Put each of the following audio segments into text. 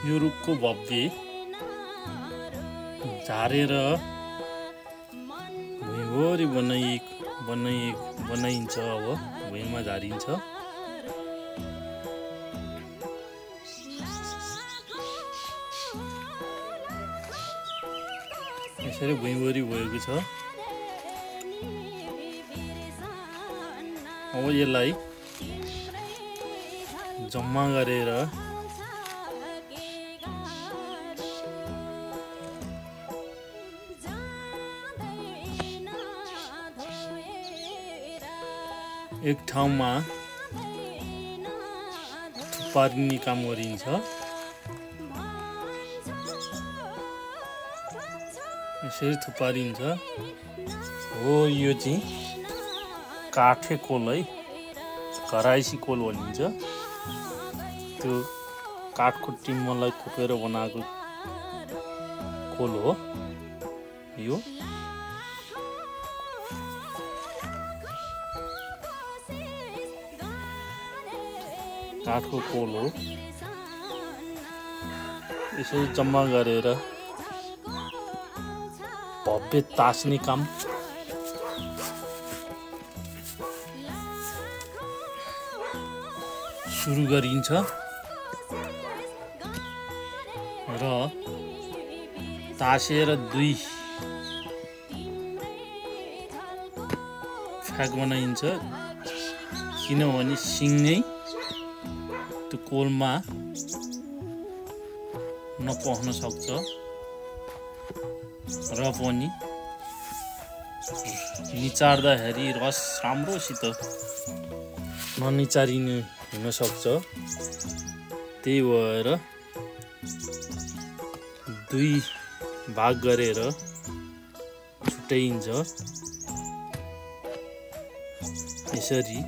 यो रुखको भव्य झारेर भुइँभरि बनाइन्छ। अब भुइँमा झारिन्छ। यसरी भुइँभरि भएको छ। अब यसलाई जम्मा गरेर एक ठाउँमा थुपार्ने काम गरिन्छ। यसरी थुपारिन्छ। हो यो चाहिँ काठे कोल है, घराइसी कोल भनिन्छ। त्यो काठको टिम्मलाई खोपेर बनाएको कोल हो यो। काठको कोल हो। यसरी जम्मा गरेर भव्य तास्ने काम सुरु गरिन्छ र तासेर दुई फ्याक बनाइन्छ। किनभने सिङै त्यो कोलमा नपस्न सक्छ र पनि निचार्दाखेरि रस राम्रोसित ननिचारिने हुन सक्छ। त्यही भएर दुई भाग गरेर छुट्याइन्छ। यसरी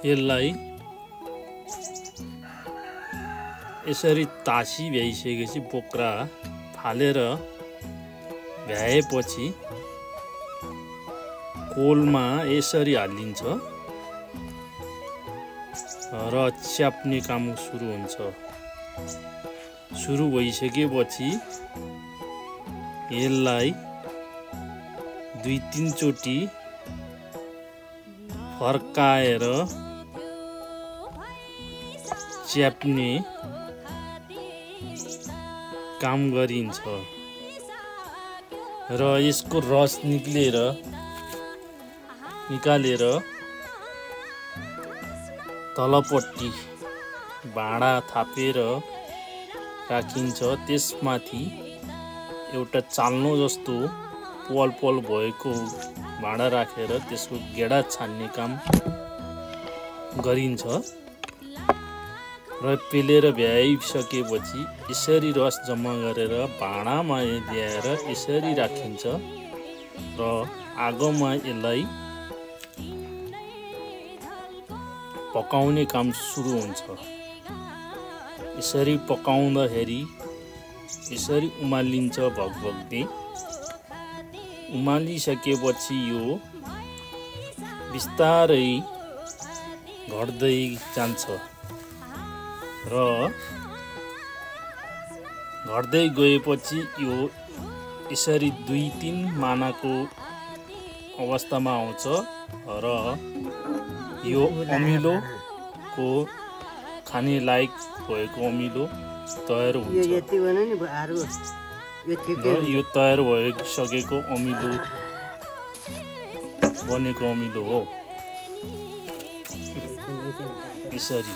यसलाई यसरी तासी भ्याइसकेपछि बोक्रा फालेर भ्याएपछि कोलमा यसरी हालिन्छ र च्याप्ने काम सुरु हुन्छ। सुरु भइसकेपछि यसलाई दुई तीन चोटि फर्काएर च्याप्ने काम गरिन्छ र यसको रस निकालेर तलपट्टि भाँडा थापेर राखिन्छ। त्यसमाथि एउटा चाल्नो जस्तो पल भएको भाँडा राखेर त्यसको गेडा छान्ने काम गरिन्छ र पेलेर भ्याइसकेपछि यसरी रस जम्मा गरेर भाँडामा ल्याएर यसरी राखिन्छ र आगोमा यसलाई पकाउने काम सुरु हुन्छ। यसरी पकाउँदाखेरि यसरी उमालिन्छ भगभगले। उमालिसकेपछि यो बिस्तारै घट्दै जान्छ र घट्दै गएपछि यो यसरी दुई तीन मानाको अवस्थामा आउँछ र यो अमिलोको खाने लायक भएको अमिलो तयार हुन्छ। यो तयार भइसकेको अमिलो बनेको अमिलो हो। यसरी